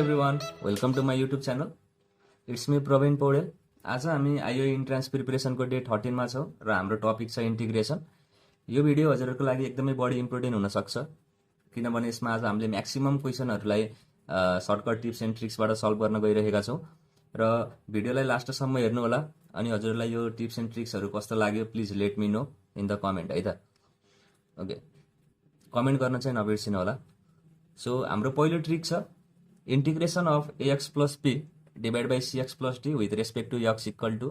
Everyone, welcome to my YouTube channel. It's me Praveen Paudel. आज हामी IO entrance प्रिपरेसनको day 13 मा छौँ र हाम्रो टपिक छ इन्टिग्रेसन। यो भिडियो हजुरहरूको लागि एकदमै बढी इम्पोर्टेन्ट हुनसक्छ, किनभने यसमा आज हामीले म्याक्सिमम क्वेसनहरूलाई सर्टकट टिप्स एन्ड ट्रिक्सबाट सल्भ गर्न गइरहेका छौँ र भिडियोलाई लास्टसम्म हेर्नुहोला। अनि हजुरलाई यो टिप्स एन्ड ट्रिक्सहरू कस्तो लाग्यो please let me know in the comment है त। ओके, कमेन्ट गर्न चाहिँ नबिर्सिनु होला। सो हाम्रो पहिलो ट्रिक छ integration of ax plus b divided by cx plus d with respect to x equal to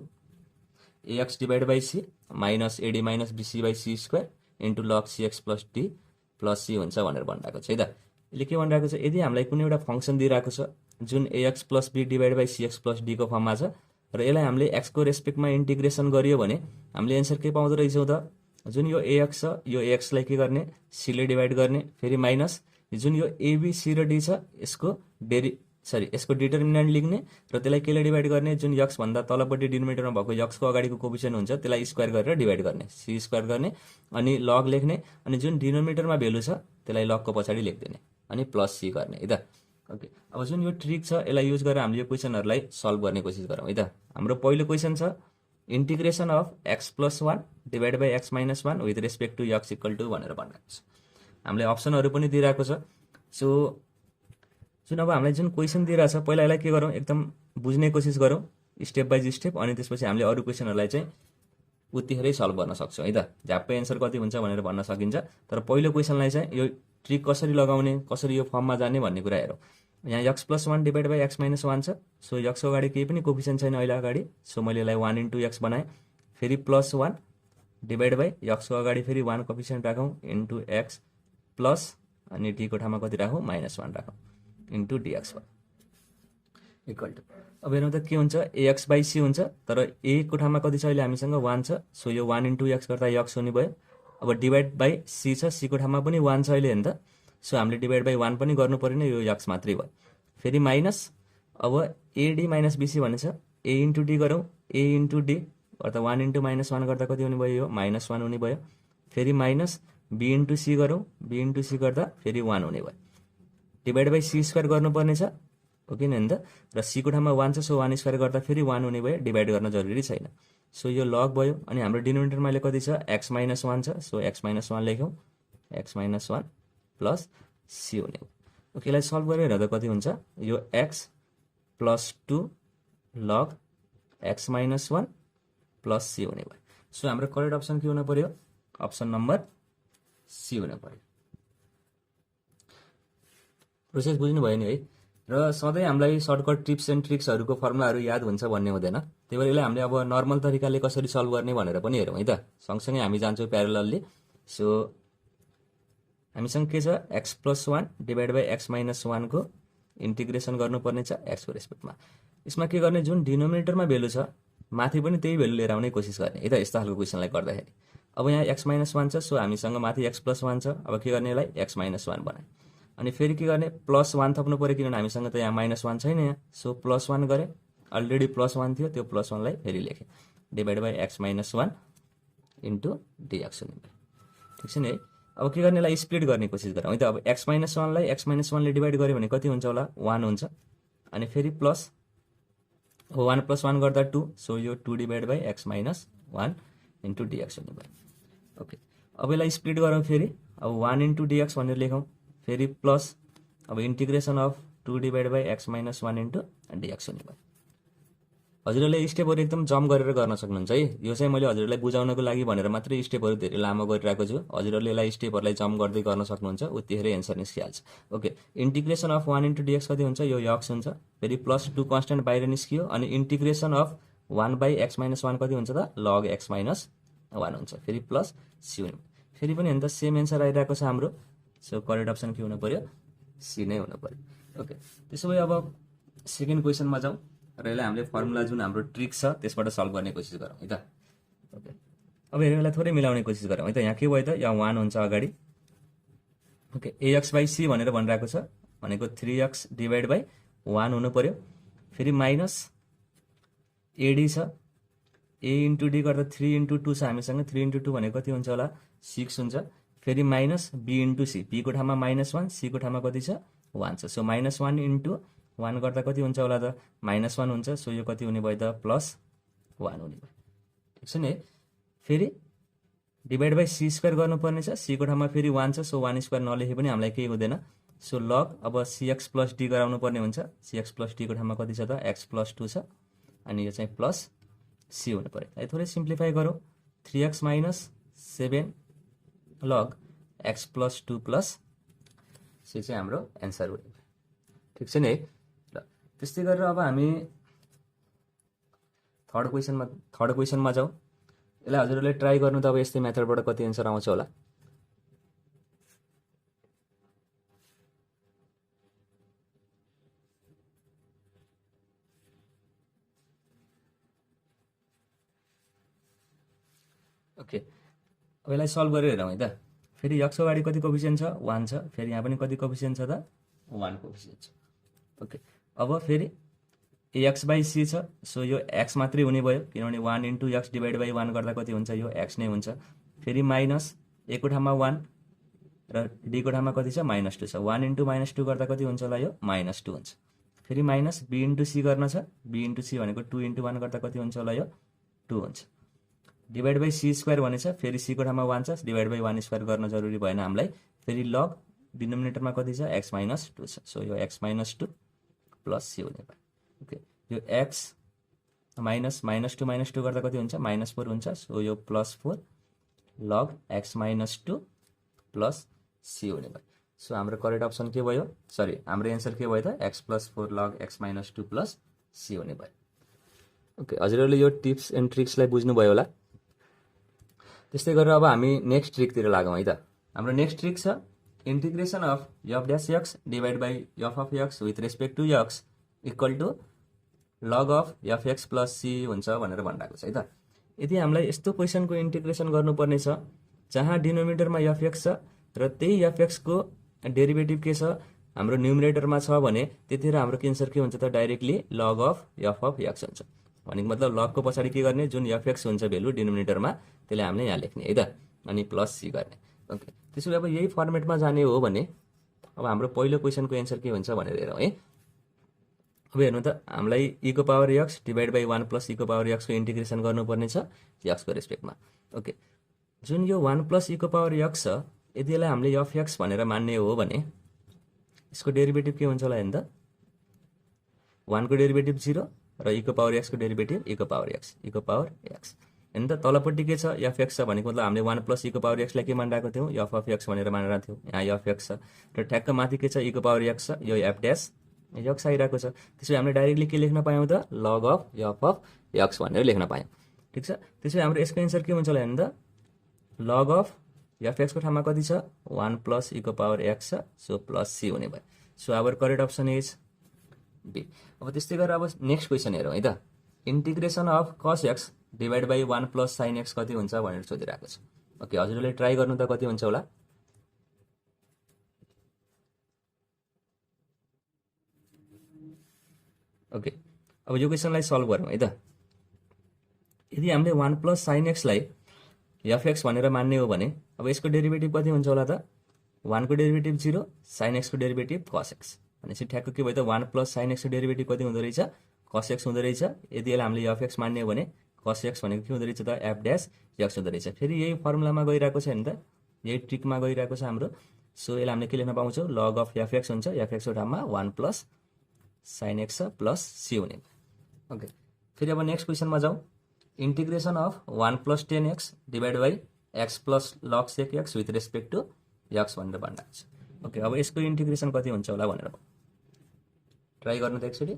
ax divided by c minus ad minus bc by c square into log cx plus d plus c हुन्छ भनेर भनिरहेको छ है त। यसले के भनिरहेको छ, यदि हामीलाई कुनै एउटा फंक्सन दिइरहेको छ जुन ax plus b divided by cx plus d को फर्ममा छ र यसलाई हामीले x को रेस्पेक्टमा इन्टिग्रेसन गरियो भने हामीले एन्सर के पाउँदो रहेछौँ त, जुन यो ax छ यो ax लाई के गर्ने c ले डिभाइड गर्ने, फेरि माइनस जुन यो ab c र d छ यसको यसको डिटर्मिनेन्ट लेख्ने र त्यसलाई केले डिभाइड गर्ने, जुन यक्स भन्दा तलपट्टि डिनोमिनेटरमा भएको यक्सको अगाडिको कोफिसिएन्ट हुन्छ त्यसलाई स्क्वायर गरेर डिभाइड गर्ने, सी स्क्वायर गर्ने अनि लग लेख्ने, अनि जुन डिनोमिनेटरमा भेल्यु छ त्यसलाई लगको पछाडि लेखिदिने अनि प्लस सी गर्ने है त। ओके, अब जुन यो ट्रिक छ यसलाई युज गरेर हामीले यो क्वेसनहरूलाई सल्भ गर्ने कोसिस गरौँ है त। हाम्रो पहिलो क्वेसन छ integration of x plus 1 divide by x minus 1 with respect to x equal to भनेर भनिरहेको छ। हामीले अप्सनहरू पनि दिइरहेको छ। सो जुन अब हामीलाई जुन क्वेसन दिइरहेछ पहिला यसलाई के गरौँ, एकदम बुझ्ने कोसिस गरौँ स्टेप बाई स्टेप, अनि त्यसपछि हामीले अरू क्वेसनहरूलाई चाहिँ उतिखेरै सल्भ गर्न सक्छौँ है त। झ्याप्पै एन्सर कति हुन्छ भनेर भन्न सकिन्छ, तर पहिलो क्वेसनलाई चाहिँ यो ट्रिक कसरी लगाउने, कसरी यो फर्ममा जाने भन्ने कुरा हेरौँ। यहाँ x plus 1 divide by x minus 1 छ। सो एक्सको अगाडि केही पनि कोफिसिएन्ट छैन अहिले अगाडि, सो मैले यसलाई 1 इन्टु एक्स बनाएँ। फेरि प्लस 1 डिभाइड बाई एक्सको अगाडि फेरि 1 कोफिसिएन्ट राखौँ इन्टु एक्स प्लस अनि डीको ठाउँमा कति राखौँ -1 राखौँ इन्टु डिएक्स इक्वल टु, अब हेर्नु त के हुन्छ एएक्स बाई सी हुन्छ, तर ए को ठाउँमा कति छ अहिले हामीसँग 1 छ। सो यो 1 इन्टु एक्स गर्दा एक्स हुने भयो। अब डिभाइड बाई सी छ, सी को ठाउँमा पनि 1 छ अहिले हेर्नु त, सो हामीले डिभाइड बाई 1 पनि गर्नु परेन, यो एक्स मात्रै भयो। फेरि माइनस, अब एडी माइनस बिसी भन्ने छ, ए इन्टु डी गरौँ, ए इन्टु डी गर्दा 1 इन्टु -1 गर्दा कति हुने भयो, यो -1 हुने भयो। फेरि माइनस बी इन्टु सी गरौँ, बी इन्टु सी गर्दा फेरि 1 हुने भयो। डिभाइड बाई सी स्क्वायर गर्नुपर्ने छ, ओके नि त, र सी को ठाउँमा 1 छ, सो 1 स्क्वायर गर्दा फेरि 1 हुने भयो, डिभाइड गर्न जरुरी छैन। सो यो लग भयो, अनि हाम्रो डिनोमिनेटरमा अहिले कति छ एक्स माइनस 1 छ, सो एक्स माइनस 1 लेख्यौँ, एक्स माइनस 1 प्लस सी हुने हो। ओके, यसलाई सल्भ गरेर हेर्दा कति हुन्छ, यो एक्स प्लस 2 लग एक्स माइनस 1 प्लस सी हुने भयो। सो हाम्रो करेक्ट अप्सन के हुन पर्यो, अप्सन नम्बर सी हुन पर्यो। प्रोसेस बुझ्नु भयो नि है। र सधैँ हामीलाई सर्टकट टिप्स एन्ड ट्रिक्सहरूको फर्मुलाहरू याद हुन्छ भन्ने हुँदैन, त्यही भएर यसलाई हामीले अब नर्मल तरिकाले कसरी सल्भ गर्ने भनेर पनि हेरौँ है त। सँगसँगै हामी जान्छौँ प्यारलली। सो हामीसँग के छ x plus 1 divide by x minus 1 को इन्टिग्रेसन गर्नुपर्ने छ एक्सको रेस्पेक्टमा। यसमा के गर्ने, जुन डिनोमिनेटरमा भेल्यु छ माथि पनि त्यही भेल्यु लिएर आउने कोसिस गर्ने है त, यस्तो खालको क्वेसनलाई गर्दाखेरि। अब यहाँ एक्स माइनस 1 छ, सो हामीसँग माथि एक्स प्लस 1 छ, अब के गर्ने, यसलाई एक्स माइनस 1 बनाए, अनि फेरि के गर्ने प्लस 1 थप्नु पऱ्यो, किनभने हामीसँग त यहाँ -1 छैन यहाँ, सो प्लस 1 गरेँ, अलरेडी प्लस 1 थियो, त्यो प्लस 1 लाई फेरि लेखेँ, divide by x minus 1 into dx हुने भयो। ठिक छ नि है। अब के गर्ने, यसलाई स्प्लिट गर्ने कोसिस गरौँ है त। अब एक्स माइनस 1 लाई एक्स माइनस 1 ले डिभाइड गऱ्यो भने कति हुन्छ होला, 1 हुन्छ, अनि फेरि प्लस 1 प्लस 1 गर्दा 2, सो यो 2 divide by x minus 1 into dx हुने भयो। ओके, अब यसलाई स्प्लिट गरौँ फेरि, अब 1 इन्टु डिएक्स भनेर लेखौँ, फेरि प्लस अब integration of 2 divide by x minus 1 into dx हुने भयो। हजुरहरूले स्टेपहरू एकदम जम्प गरेर गर्न सक्नुहुन्छ है। यो चाहिँ मैले हजुरहरूलाई बुझाउनको लागि भनेर मात्रै स्टेपहरू धेरै लामो गरिरहेको छु। हजुरहरूले यसलाई स्टेपहरूलाई जम्प गर्दै गर्न सक्नुहुन्छ, उतिखेरै एन्सर निस्किहाल्छ। Okay, integration of 1 into dx कति हुन्छ, यो एक्स हुन्छ, फेरि प्लस 2 कन्स्टेन्ट बाहिर निस्कियो, अनि integration of 1 by x minus 1 कति हुन्छ त, लग एक्स माइनस 1 हुन्छ, फेरि प्लस सी हुने, फेरि पनि हेर्नु त सेम एन्सर आइरहेको छ हाम्रो। सो करेक्ट अप्सन के हुनु पर्यो, सी नै हुनु पर्यो। ओके, त्यसो भए अब सेकेन्ड क्वेसनमा जाउँ र यसलाई हामीले फर्मुला जुन हाम्रो ट्रिक छ त्यसबाट सल्भ गर्ने कोसिस गरौँ है त। ओके, अब यसलाई थोरै मिलाउने कोसिस गरौँ है त। यहाँ के भयो त, यहाँ 1 हुन्छ अगाडि। ओके, एएक्स बाई सी भनेर भनिरहेको छ, भनेको 3x डिभाइड बाई 1 हुनु पर्यो, फेरि माइनस एडी छ, ए इन्टु डी गर्दा 3 इन्टु 2 छ हामीसँग, 3 इन्टु 2 भनेको कति हुन्छ होला, 6 हुन्छ, फेरि minus b into c, b को ठाउँमा -1, सी को ठाउँमा कति छ 1 छ, सो -1 इन्टु 1 गर्दा कति हुन्छ होला त -1 हुन्छ। सो यो कति हुने भयो त +1 हुने भयो। ठिक छ नि। फेरि डिभाइड बाई सी स्क्वायर गर्नुपर्ने छ। सी को ठाउँमा फेरि 1 छ। सो 1 स्क्वायर नलेखे पनि हामीलाई केही हुँदैन। सो लग अब cx प्लस डी गराउनु पर्ने हुन्छ। cx प्लस डी को ठाउँमा कति छ त x प्लस 2 छ अनि यो चाहिँ प्लस सी हुनु पर्यो। है थोरै सिम्प्लिफाई गरौँ। 3x माइनस 7 लग x प्लस 2 प्लस सी चाहिँ हाम्रो एन्सर हुने। ठिक छ नि है। ल त्यस्तै गरेर अब हामी थर्ड क्वेसनमा जाउँ। यसलाई हजुरहरूले ट्राई गर्नु त अब यस्तै मेथडबाट कति एन्सर आउँछ होला। ओके अब यसलाई सल्भ गरेर हेरौँ है त। फेरि यक्सको अगाडि कति कोफिसिएन्ट छ 1 छ। फेरि यहाँ पनि कति कोफिसिएन्ट छ त 1 कोफिसिएन्ट छ। ओके अब फेरि एक्स बाई सी छ। सो यो एक्स मात्रै हुने भयो किनभने 1 इन्टु एक्स डिभाइड बाई 1 गर्दा कति हुन्छ यो एक्स नै हुन्छ। फेरि माइनस ए को ठाउँमा 1 र डी को ठाउँमा कति छ -2 छ। 1 इन्टु -2 गर्दा कति हुन्छ होला यो -2 हुन्छ। फेरि माइनस बी इन्टु सी गर्न छ। बी इन्टु सी भनेको 2 इन्टु 1 गर्दा कति हुन्छ होला यो 2 हुन्छ। डिभाइड बाई सी स्क्वायर भनेछ। फेरि सी को ठाउँमा 1 छ। डिभाइड बाई 1 स्क्वायर गर्न जरुरी भएन हामीलाई। फेरि लग डिनोमिनेटरमा कति छ x -2 छ। सो यो x -2 प्लस सी हुने भयो। ओके यो x माइनस -2 गर्दा कति हुन्छ -4 हुन्छ। सो यो +4 लग x -2 प्लस सी हुने भयो। सो हाम्रो करेक्ट अप्सन के भयो सरी हाम्रो एन्सर के भयो त x + 4 लग x -2 प्लस सी हुने भयो। ओके हजुरहरूले यो टिप्स एन्ड ट्रिक्सलाई बुझ्नुभयो होला। त्यस्तै गरेर अब हामी नेक्स्ट ट्रिकतिर लागौँ है त। हाम्रो नेक्स्ट ट्रिक छ integration of f dash x divide by f of x with respect to x equal to log of f x plus c हुन्छ भनेर भनिरहेको छ है त। यदि हामीलाई यस्तो क्वेसनको इन्टिग्रेसन गर्नुपर्ने छ जहाँ डिनोमिनेटरमा एफ एक्स छ र त्यही एफ एक्सको डेरिभेटिभ के छ हाम्रो न्युमिनेटरमा छ भने त्यतिखेर हाम्रो एन्सर के हुन्छ त डाइरेक्टली लग अफ एक्स हुन्छ। भनेको मतलब लगको पछाडि के गर्ने जुन एफ एक्स हुन्छ भेल्यु डिनोमिनेटरमा त्यसले हामीले यहाँ लेख्ने है त अनि प्लस सी गर्ने। ओके त्यसो भए अब यही फर्मेटमा जाने हो भने अब हाम्रो पहिलो क्वेसनको एन्सर के हुन्छ भनेर हेरौँ है। अब हेर्नु त हामीलाई e को power x divide by 1 plus e को पावर x को इन्टिग्रेसन गर्नुपर्ने छ x को रेस्पेक्टमा। ओके जुन यो 1 प्लस e को पावर x छ यदि यसलाई हामीले एफ एक्स भनेर मान्ने हो भने यसको डेरिभेटिभ के हुन्छ होला हेर्नु त 1 को डेरिभेटिभ 0 र e को पावर x को डेरिभेटिभ e को पावर x हेर्नु त तलपट्टि के छ एफ एक्स छ भनेको मतलब हामीले 1 प्लस e को पावर x लाई के मानिरहेको थियौँ एफ अफ एक्स भनेर मानिरहेको थियौँ। यहाँ एफ एक्स छ र ठ्याक्क माथि के छ e को पावर x छ यो एफ ड्यास एक्स आइरहेको छ। त्यसो हामीले डाइरेक्टली के लेख्न पायौँ त लग अफ एफ अफ एक्स भनेर लेख्न पायौँ। ठिक छ त्यसो हाम्रो यसको एन्सर के हुन्छ होला हेर्नु त लग अफ एफ एक्सको ठाउँमा कति छ 1 प्लस e को पावर x छ सो प्लस सी हुने भयो। So our correct option is b. अब त्यस्तै गरेर अब नेक्स्ट क्वेसन हेरौँ है त। Integration of cos x divide by 1 plus sine x कति हुन्छ भनेर सोधिरहेको छ। ओके हजुरले ट्राई गर्नु त कति हुन्छ होला। ओके अब यो क्वेसनलाई सल्भ गरौँ है त। यदि हामीले 1 प्लस साइन एक्सलाई एफ एक्स भनेर मान्ने हो भने अब यसको डेरिभेटिभ कति हुन्छ होला त 1 को डेरिभेटिभ 0 साइन एक्सको डेरिभेटिभ कस एक्स भनेपछि ठ्याक्क के भयो त 1 प्लस साइन एक्सको डेरिभेटिभ कति हुँदो रहेछ कस एक्स हुँदो रहेछ। यदि यसलाई हामीले एफ एक्स मान्ने हो भने कस एक्स भनेको के हुँदो रहेछ त एफ ड्यास एक्स हुँदो रहेछ। फेरि यही फर्मुलामा गइरहेको छ नि त यही ट्रिकमा गइरहेको छ हाम्रो। सो यसलाई हामीले के लेख्न पाउँछौँ लग अफ एफ एक्स हुन्छ एफ एक्सको ठाउँमा 1 plus sine x plus c हुने। ओके फेरि अब नेक्स्ट क्वेसनमा जाउँ। Integration of 1 plus 10x divide by x plus log sec x with respect to x भनेर भनिरहेको छ। ओके अब यसको इन्टिग्रेसन कति हुन्छ होला भनेर ट्राई गर्नु त एकचोटि।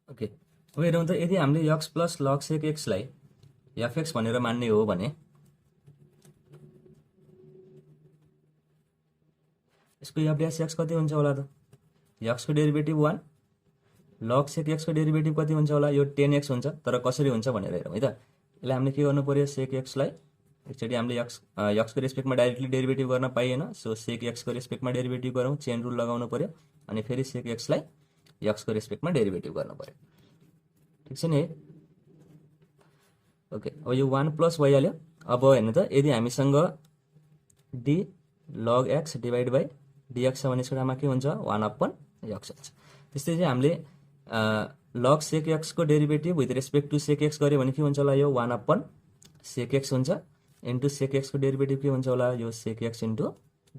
ओके अब हेरौँ त यदि हामीले x प्लस लग सेक एक्सलाई एफ एक्स भनेर मान्ने हो भने यसको एफ ड्यास एक्स कति हुन्छ होला त एक्सको डेरिभेटिभ 1 लग सेक एक्सको डेरिभेटिभ कति हुन्छ होला यो 10x हुन्छ तर कसरी हुन्छ भनेर हेरौँ है त। यसलाई हामीले के गर्नु पर्यो सेक एक्सलाई एकचोटि हामीले एक्सको रेस्पेक्टमा डाइरेक्टली डेरिभेटिभ गर्न पाइएन। सो सेक एक्सको रेस्पेक्टमा डेरिभेटिभ गरौँ चेन रुल लगाउनु पर्यो अनि फेरि सेक एक्सलाई एक्सको रेस्पेक्टमा डेरिभेटिभ गर्नु पर्यो। ठिक छ नि। ओके, अब यो 1 प्लस भइहाल्यो। अब हेर्नु त यदि हामीसँग D log x divide by dx छ भने यसको ठाउँमा के हुन्छ 1/x हुन्छ। त्यस्तै चाहिँ हामीले लग सेक एक्सको derivative with respect to sec x गऱ्यो भने के हुन्छ होला यो 1/sec x हुन्छ इन्टु सेक एक्सको डेरिभेटिभ के हुन्छ होला यो सेक एक्स इन्टु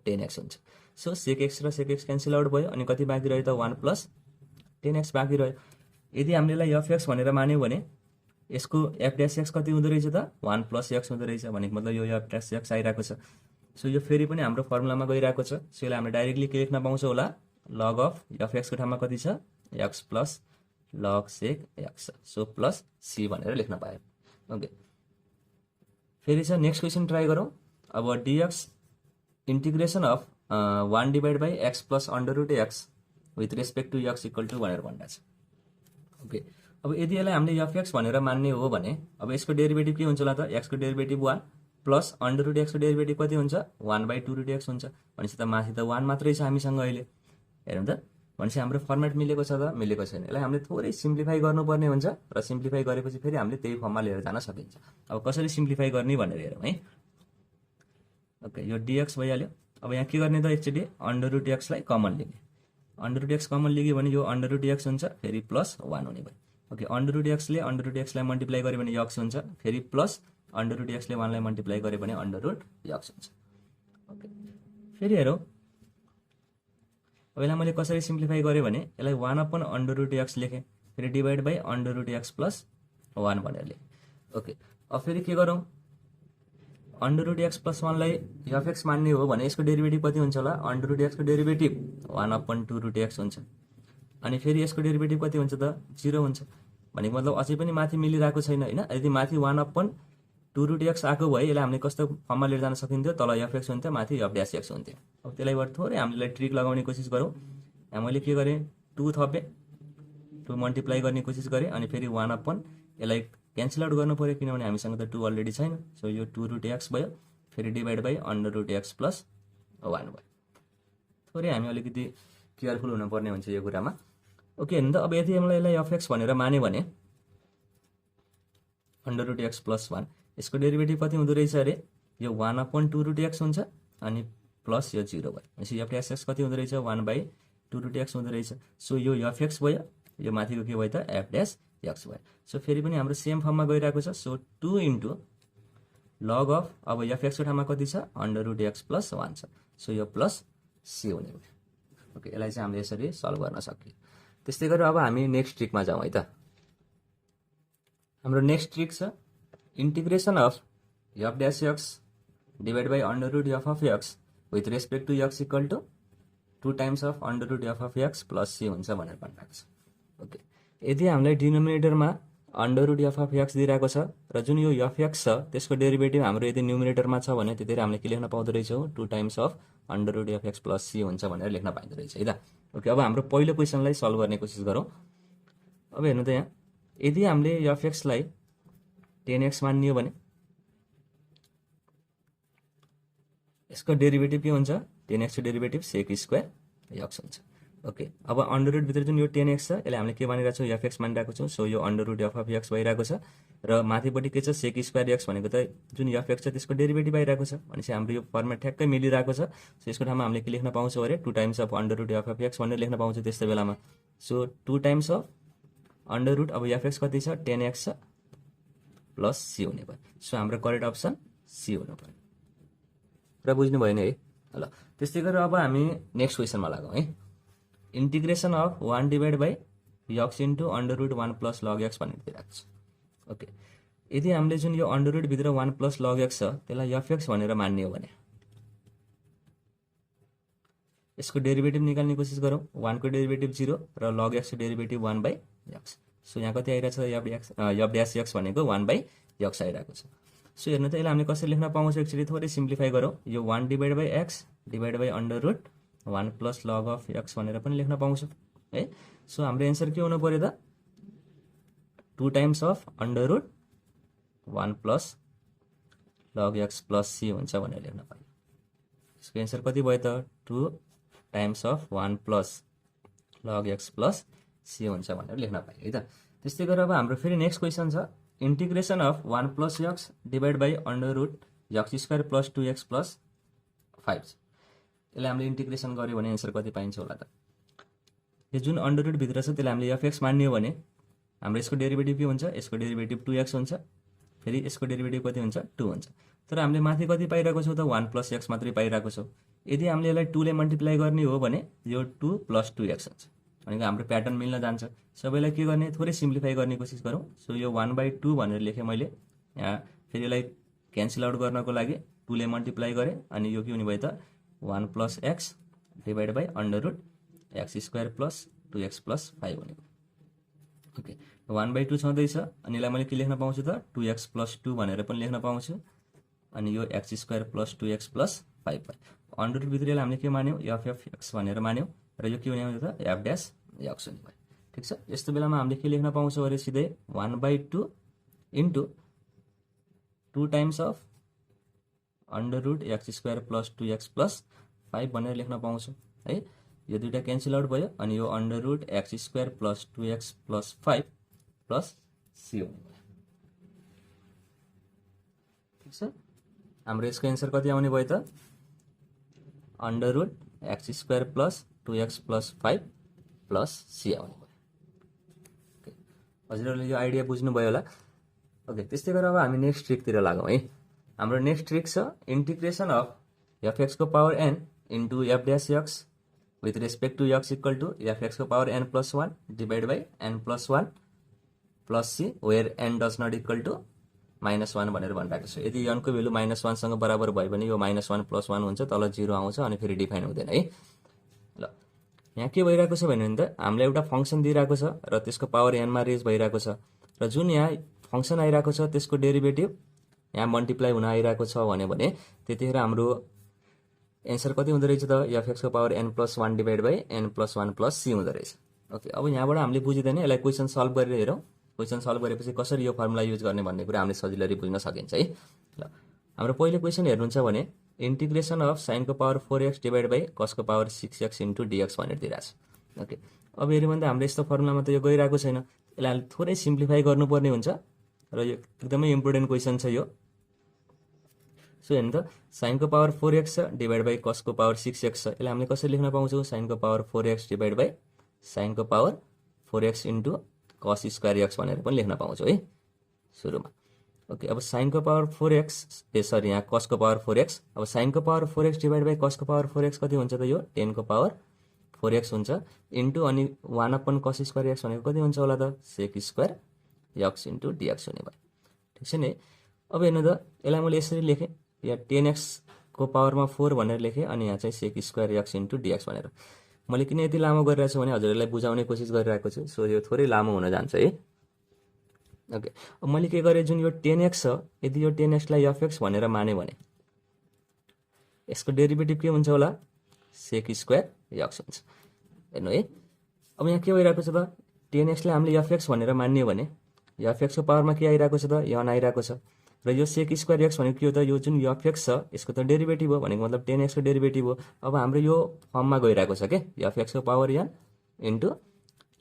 10x हुन्छ। सो सेक एक्स र सेक एक्स क्यान्सल आउट भयो अनि कति बाँकी रह्यो त 1 + 10x बाँकी रह्यो। यदि हामीले यसलाई एफएक्स भनेर मान्यो भने यसको एफ ड्यास एक्स कति हुँदो रहेछ त 1 + x हुँदो रहेछ भनेको मतलब यो एफ ड्यास एक्स आइरहेको छ। सो यो फेरि पनि हाम्रो फर्मुलामा गइरहेको छ। सो यसलाई हामीले डाइरेक्टली के लेख्न पाउँछौँ होला लग अफ एफ एक्सको ठाउँमा कति छ x + log sec x. So plus c भनेर लेख्न पायो। ओके, फेरि छ नेक्स्ट क्वेसन ट्राई गरौँ। अब d x integration of 1 divide by x plus √x with respect to x equal to भनेर भनिरहेको छ। ओके, अब यदि यसलाई हामीले एफएक्स भनेर मान्ने हो भने अब यसको डेरिभेटिभ के हुन्छ होला त एक्सको डेरिभेटिभ 1 प्लस √x को डेरिभेटिभ कति हुन्छ 1/2√x हुन्छ। भनेपछि त माथि त 1 मात्रै छ हामीसँग अहिले। हेरौँ त, भनेपछि हाम्रो फर्मेट मिलेको छ त मिलेको छैन। यसलाई हामीले थोरै सिम्प्लिफाई गर्नुपर्ने हुन्छ र सिम्प्लिफाई गरेपछि फेरि हामीले त्यही फर्ममा लिएर जान सकिन्छ। अब कसरी सिम्प्लिफाई गर्ने भनेर हेरौँ है। ओके, यो डिएक्स भइहाल्यो। अब यहाँ के गर्ने त एकचोटि √x लाई कमन लिने। √x कमन लिग्यो भने यो √x हुन्छ फेरि प्लस 1 हुने भयो। ओके, √x ले √x लाई मल्टिप्लाई गर्यो भने x हुन्छ फेरि प्लस √x ले 1 लाई मल्टिप्लाई गर्यो भने √x हुन्छ। ओके, फेरि हेरौँ। अब यसलाई मैले कसरी सिम्प्लिफाई गरेँ भने यसलाई 1/√x लेखेँ फेरि डिभाइड बाई √x + 1 भनेर लेखेँ। ओके, अब फेरि के गरौँ √x + 1 लाई एफएक्स मान्ने हो भने यसको डेरिभेटिभ कति हुन्छ होला √x को डेरिभेटिभ 1/2√x हुन्छ अनि फेरि यसको डेरिभेटिभ कति हुन्छ त 0 हुन्छ। भनेको मतलब अझै पनि माथि मिलिरहेको छैन हैन। यदि माथि 1/2√x आएको भए यसलाई हामीले कस्तो फर्ममा लिएर जान सकिन्थ्यो तल एफएक्स हुन्थ्यो माथि एफ ड्यास एक्स हुन्थ्यो। अब त्यसलाई बाट थोरै हामीले ट्रिक लगाउने कोसिस गरौँ। यहाँ मैले के गरेँ 2 थपेँ 2 मल्टिप्लाई गर्ने कोसिस गरेँ अनि फेरि 1/ यसलाई क्यान्सल आउट गर्नु पर्यो किनभने हामीसँग त 2 अलरेडी छैन। सो यो 2√x भयो फेरि डिभाइड बाई √x + 1 भयो। थोरै हामी अलिकति केयरफुल हुनुपर्ने हुन्छ यो कुरामा। ओके, हेर्नु त अब यदि हामीलाई यसलाई एफएक्स भनेर मान्यो भने √x + 1 यसको डेरिभेटिभ कति हुँदो रहेछ अरे यो 1/2√x हुन्छ अनि प्लस यो 0 भयो। भनेपछि एफ ड्यास एक्स कति हुँदो रहेछ 1/2√x हुँदो रहेछ। सो यो एफएक्स भयो यो माथिको के भयो त एफ ड्यास एक्स भयो। सो फेरि पनि हाम्रो सेम फर्ममा गइरहेको छ। सो 2 इन्टु लग अफ अब एफएक्स को ठाउँमा कति छ √x + 1 छ। सो यो प्लस सी हुने भयो। ओके, यसलाई चाहिँ हामीले यसरी सल्भ गर्न सकियो। त्यस्तै गरेर अब हामी नेक्स्ट ट्रिकमा जाउँ है त। हाम्रो नेक्स्ट ट्रिक छ integration of f dash x divide by √f(x) with respect to x equal to 2 times of √f(x) plus c हुन्छ भनेर भनिरहेको छ। ओके, यदि हामीलाई डिनोमिनेटरमा √f(x) दिइरहेको छ र जुन यो fx छ त्यसको डेरिभेटिभ हाम्रो यदि न्युमिनेटरमा छ भने त्यतिखेर हामीले के लेख्न पाउँदो रहेछौँ 2 times of √f(x) plus c हुन्छ भनेर लेख्न पाइँदो रहेछ है त। ओके, अब हाम्रो पहिलो क्वेसनलाई सल्भ गर्ने कोसिस गरौँ। अब हेर्नु त यहाँ यदि हामीले fx लाई 10x मानियो भने यसको डेरिभेटिभ के हुन्छ 10x को डेरिभेटिभ सेक स्क्वायर x हुन्छ। ओके, अब अन्डर भित्र जुन यो 10x छ यसलाई हामीले के मानिरहेको छौँ fx मानिरहेको छौँ। सो यो √f(x) भइरहेको छ र माथिपट्टि के छ सेक स्क्वायर x भनेको त जुन fx छ त्यसको डेरिभेटिभ आइरहेको छ। भनेपछि हाम्रो यो फर्मेट ठ्याक्कै मिलिरहेको छ। सो यसको ठाउँमा हामीले के लेख्न पाउँछौँ अरे 2 टाइम्स अफ √f(x) भनेर लेख्न पाउँछौँ त्यस्तो बेलामा। सो 2 टाइम्स अफ अन्डर अब fx कति छ 10x छ प्लस c हुने भयो। सो हाम्रो करेक्ट अप्सन c हुनु पर्यो र बुझ्नु भयो नि है। ल, त्यस्तै गरेर अब हामी नेक्स्ट क्वेसनमा लागौँ है। Integration of 1 divide by x into √1 plus log x भनेर दिइरहेको छ। ओके, यदि हामीले जुन यो अन्डर भित्र 1 प्लस लग x छ त्यसलाई fx भनेर मान्ने हो भने यसको डेरिभेटिभ निकाल्ने कोसिस गरौँ। 1 को डेरिभेटिभ 0 र लग x को डेरिभेटिभ 1/x। सो यहाँ कति आइरहेको छ एफ ड्यास एक्स भनेको 1/x आइरहेको छ। सो हेर्नु त यसलाई हामीले कसरी लेख्न पाउँछौँ एक्चुअली थोरै सिम्प्लिफाई गरौँ। यो 1 divide by x divide by √1 plus log of x भनेर पनि लेख्न पाउँछौँ है। सो हाम्रो एन्सर के हुनु पर्यो त 2 times of √1 plus log x plus c हुन्छ भनेर लेख्न पाइयो। यसको एन्सर कति भयो त 2 times of 1 plus log x plus c हुन्छ भनेर लेख्न पाइयो है त। त्यस्तै गरेर अब हाम्रो फेरि नेक्स्ट क्वेसन छ integration of 1 plus x divide by under root x square plus 2x plus 5 यसलाई हामीले इंटीग्रेशन गर्यो भने एन्सर कति पाइन्छ होला त यो जुन अंडर रुट भित्र छ त्यसलाई हामीले fx मान्ने हो भने हाम्रो यसको डेरिभेटिभ के हुन्छ यसको डेरिभेटिभ 2x हुन्छ फेरि यसको डेरिभेटिभ कति हुन्छ 2 हुन्छ तर हामीले माथि कति पाइरहेको छौँ त 1 प्लस x मात्रै पाइरहेको छौँ यदि हामीले यसलाई 2 ले मल्टिप्लाई गर्ने हो भने यो 2 प्लस 2x हुन्छ भनेको हाम्रो प्याटर्न मिल्न जान्छ सबैलाई के गर्ने थोरै सिम्प्लिफाई गर्ने कोसिस गरौँ सो यो 1/2 भनेर लेखेँ मैले यहाँ फेरि यसलाई क्यान्सल आउट गर्नको लागि 2 ले मल्टिप्लाई गरेँ अनि यो के हुने भयो त 1 plus x divide by under root x square plus 2x plus 5 हुने ओके 1/2 छँदैछ अनि यसलाई मैले के लेख्न पाउँछु त 2x प्लस 2 भनेर पनि लेख्न पाउँछु अनि यो x square plus 2x plus 5 भयो अंडर रुट भित्र हामीले के मान्यौँ f(x) भनेर मान्यौँ र यो के हुने भयो त f डैश x हुने भयो ठीक छ यस्तो बेलामा हामीले के लेख्न पाउँछौँ अरे सिधै 1/2 into 2 times of under root x square plus 2x plus 5 भनेर लेख्न पाउँछौँ है यो दुईटा क्यान्सल आउट भयो अनि यो under root x square plus 2x plus 5 plus c हुने भयो ठीक छ हाम्रो यसको एन्सर कति आउने भयो त under root x square plus 2x plus 5 plus c आउने भयो हजुरहरूले यो आइडिया बुझ्नुभयो होला ओके त्यस्तै गरेर अब हामी नेक्स्ट ट्रिकतिर लागौँ है हाम्रो नेक्स्ट ट्रिक छ इंटीग्रेशन अफ fx को power n into f dash x with respect to x equal to fx को power n plus 1 divide by n plus 1 plus c where n does not equal to -1 भनेर भनिरहेको छ यदि n को value -1 सँग बराबर भयो भने यो -1 प्लस 1 हुन्छ तल 0 आउँछ अनि फेरि डिफाइन हुँदैन है ल यहाँ के भइरहेको छ भने त हामीले एउटा फंक्सन दिइरहेको छ र त्यसको पावर n मा रेज भइरहेको छ र जुन यहाँ फंक्सन आइरहेको छ त्यसको डेरिभेटिभ यहाँ मल्टिप्लाई हुन आइरहेको छ भने त्यतिखेर हाम्रो एन्सर कति हुँदो रहेछ त fx को power n plus 1 divide by n plus 1 plus c हुँदो रहेछ ओके अब यहाँबाट हामीले बुझिँदैन यसलाई क्वेसन सल्भ गरेर हेरौँ क्वेसन सल्भ गरेपछि कसरी यो फर्मुला युज गर्ने भन्ने कुरा हामीले सजिलै बुझ्न सकिन्छ है ल हाम्रो पहिलो क्वेसन हेर्नुहुन्छ भने इंटीग्रेशन अफ sin को power 4x divide by cos को पावर 6x इन्टु dx भनेर दिइरहेछ ओके अब हेर्यो भने त हाम्रो यस्तो फर्मुलामा त यो गइरहेको छैन यसलाई थोरै सिम्प्लिफाई गर्नुपर्ने हुन्छ र यो एकदमै इम्पोर्टेन्ट क्वेसन छ यो सो हेर्नु त sin को पावर 4x छ डिवाइड बाई cos को पावर 6x छ यसलाई हामीले कसरी लेख्न पाउँछौँ sin को power 4x divide by sin को power 4x into cos square x भनेर पनि लेख्न पाउँछौँ है सुरुमा ओके अब sin को पावर 4x सरी यहाँ cos को पावर 4x अब sin को power 4x divide by cos को पावर 4x कति हुन्छ त यो 10 को पावर 4x हुन्छ इन्टु अनि 1/cos स्क्वायर x भनेको कति हुन्छ होला त sec square x into dx हुने भयो ठीक छ नि अब हेर्नु त यसलाई मैले यसरी लेखेँ यहाँ 10x को पावरमा 4 भनेर लेखेँ अनि यहाँ चाहिँ sec square x into dx भनेर मैले किन यति लामो गरिरहेको छु भने हजुरहरूलाई बुझाउने कोसिस गरिरहेको छु सो यो थोरै लामो हुन जान्छ है ओके अब मैले के गरेँ जुन यो 10x छ यदि यो 10x लाई fx भनेर माने भने यसको डेरिभेटिभ के हुन्छ होला sec स्क्वायर x हुन्छ हेर्नु है अब यहाँ के भइरहेको छ त 10x लाई हामीले fx भनेर मान्ने भने fx को पावरमा के आइरहेको छ त n आइरहेको छ र यो sec स्क्वायर x भनेको के हो त यो जुन fx छ यसको त डेरिभेटिभ हो भनेको मतलब 10x को डेरिभेटिभ हो अब हाम्रो यो फर्ममा गइरहेको छ के fx को power n into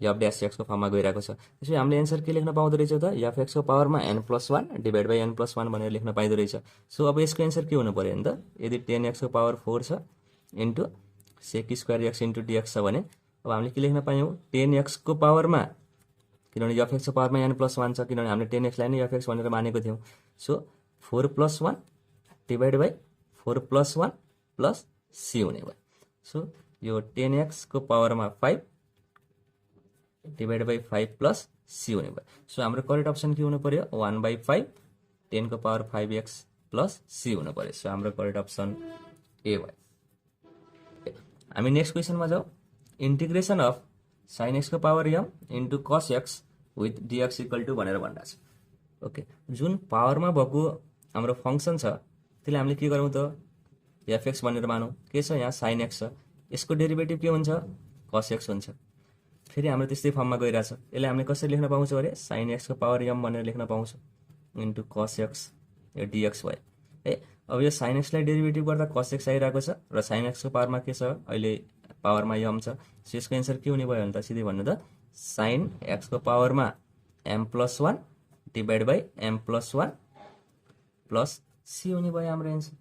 f dash x को फर्ममा गइरहेको छ त्यसपछि हामीले एन्सर के लेख्न पाउँदो रहेछ त fx को पावरमा n plus 1 divide by n plus 1 भनेर लेख्न पाइदो रहेछ सो अब यसको एन्सर के हुनु पर्यो नि त यदि 10x को पावर 4 छ into sec square x into dx छ भने अब हामीले के लेख्न पायौँ 10x को पावरमा किनभने fx को पावरमा n प्लस 1 छ किनभने हामीले 10x लाई नै fx भनेर मानेको थियौँ so 4 plus 1 divide by 4 plus 1 plus c हुने भयो सो यो 10x को पावरमा 5 डिवाइड बाई 5 प्लस c हुने भयो सो हाम्रो करेक्ट अप्सन के हुनु पर्यो 1/5 10 को पावर 5x प्लस c हुनु पर्यो सो हाम्रो करेक्ट अप्सन ए भयो हामी नेक्स्ट क्वेसनमा जाउँ इंटीग्रेशन अफ sin x को power m into cos x with dx equal to भनेर भनिरहेको छ ओके जुन पावरमा भएको हाम्रो फंक्सन छ त्यसले हामीले के गरौँ त fx भनेर मानौँ के छ यहाँ sin x छ यसको डेरिभेटिभ के हुन्छ cos x हुन्छ फेरि हाम्रो त्यस्तै फर्ममा गइरहेछ यसलाई हामीले कसरी लेख्न पाउँछौँ अरे sin x को पावर m भनेर लेख्न पाउँछौँ इन्टु cos x यो dx भयो है अब यो sin x लाई डेरिभेटिभ गर्दा cos x आइरहेको छ र sin x को पावरमा के छ अहिले पावरमा m छ सो यसको एन्सर के हुने भयो भने त सिधै भन्नु त sin x को पावरमा m plus 1 divide by m plus 1 plus c हुने भयो हाम्रो एन्सर।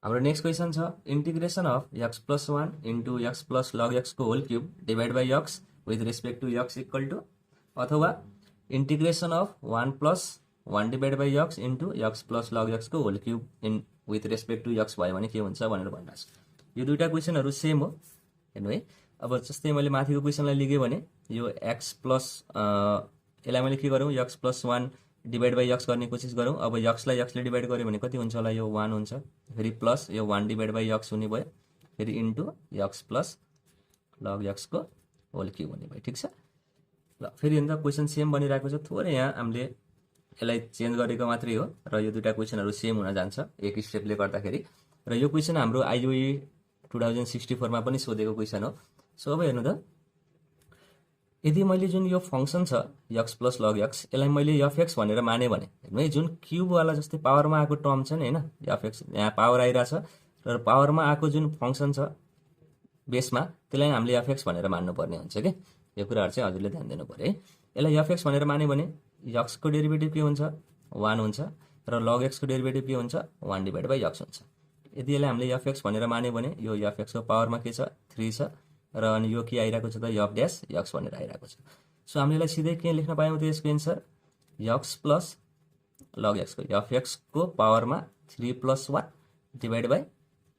हाम्रो नेक्स्ट क्वेसन छ integration of x plus 1 into x plus log एक्सको whole cube divide by x with respect to x equal to, अथवा integration of 1 plus 1 divide by x into x plus log एक्सको whole cube with respect to x भयो भने के हुन्छ भनेर भनिरहेको छ। यो दुईवटा क्वेसनहरू सेम हो हेर्नु है। अब जस्तै मैले माथिको क्वेसनलाई लिगेँ भने यो एक्स प्लस यसलाई मैले के गरौँ x plus 1 divide by x गर्ने कोसिस गरौँ। अब एक्सलाई एक्सले डिभाइड गर्यो भने कति हुन्छ होला, यो 1 हुन्छ, फेरि प्लस यो 1 डिभाइड बाई एक्स हुने भयो, फेरि इन्टु एक्स प्लस लग एक्सको होल क्युब हुने भयो। ठिक छ। ल फेरि अन्त क्वेसन सेम बनिरहेको छ, थोरै यहाँ हामीले यसलाई चेन्ज गरेको मात्रै हो र यो दुईवटा क्वेसनहरू सेम हुन जान्छ एक स्टेपले गर्दाखेरि। र यो क्वेसन हाम्रो आइओई 2064 मा पनि सोधेको क्वेसन हो। सो अब हेर्नु त, यदि मैले जुन यो फङ्सन छ एक्स प्लस लग एक्स यसलाई मैले एफएक्स भनेर माने भने हेर्नु है, जुन क्युबवाला जस्तै पावरमा आएको टर्म छ नि होइन, एफएक्स यहाँ पावर आइरहेछ र पावरमा आएको जुन फङ्सन छ बेसमा त्यसलाई हामीले एफएक्स भनेर मान्नुपर्ने हुन्छ कि। यो कुराहरू चाहिँ हजुरले ध्यान दिनु पऱ्यो है। यसलाई एफएक्स भनेर माने भने एक्सको डेरिभेटिभ के हुन्छ 1 हुन्छ र लग एक्सको डेरिभेटिभ के हुन्छ 1 डिभाइड बाई एक्स हुन्छ। यदि यसलाई हामीले एफएक्स भनेर माने भने यो एफएक्सको पावरमा के छ 3 छ र अनि यो के आइरहेको छ त एफ ड्यास एक्स भनेर आइरहेको छ। सो हामीले यसलाई सिधै के लेख्न पायौँ त यसको एन्सर एक्स प्लस लग एक्सको एफएक्सको पावरमा 3 plus 1 divide by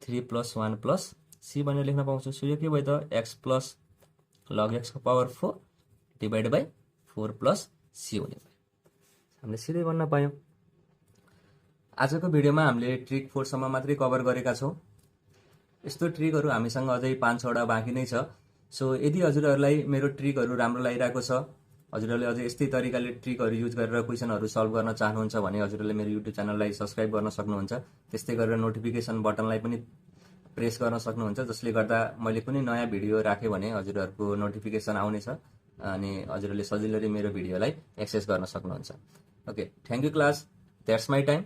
3 plus 1 plus c भनेर लेख्न पाउँछौँ। सो यो के भयो त एक्स प्लस लग एक्सको power 4 divide by 4 plus c हुने भयो। हामीले सिधै भन्न पायौँ। आजको भिडियोमा हामीले ट्रिक 4 सम्म मात्रै कभर गरेका छौँ। यस्तो ट्रिकहरू हामीसँग अझै 5-6वटा बाँकी नै छ। सो यदि हजुरहरूलाई मेरो ट्रिकहरू राम्रो लागिरहेको छ, हजुरहरूले अझै यस्तै तरिकाले ट्रिकहरू युज गरेर क्वेसनहरू सल्भ गर्न चाहनुहुन्छ भने हजुरहरूले मेरो युट्युब च्यानललाई सब्सक्राइब गर्न सक्नुहुन्छ। त्यस्तै गरेर नोटिफिकेसन बटनलाई पनि प्रेस गर्न सक्नुहुन्छ, जसले गर्दा मैले कुनै नयाँ भिडियो राखेँ भने हजुरहरूको नोटिफिकेसन आउनेछ अनि हजुरहरूले सजिलैले मेरो भिडियोलाई एक्सेस गर्न सक्नुहुन्छ। Okay, thank you class, that's my time.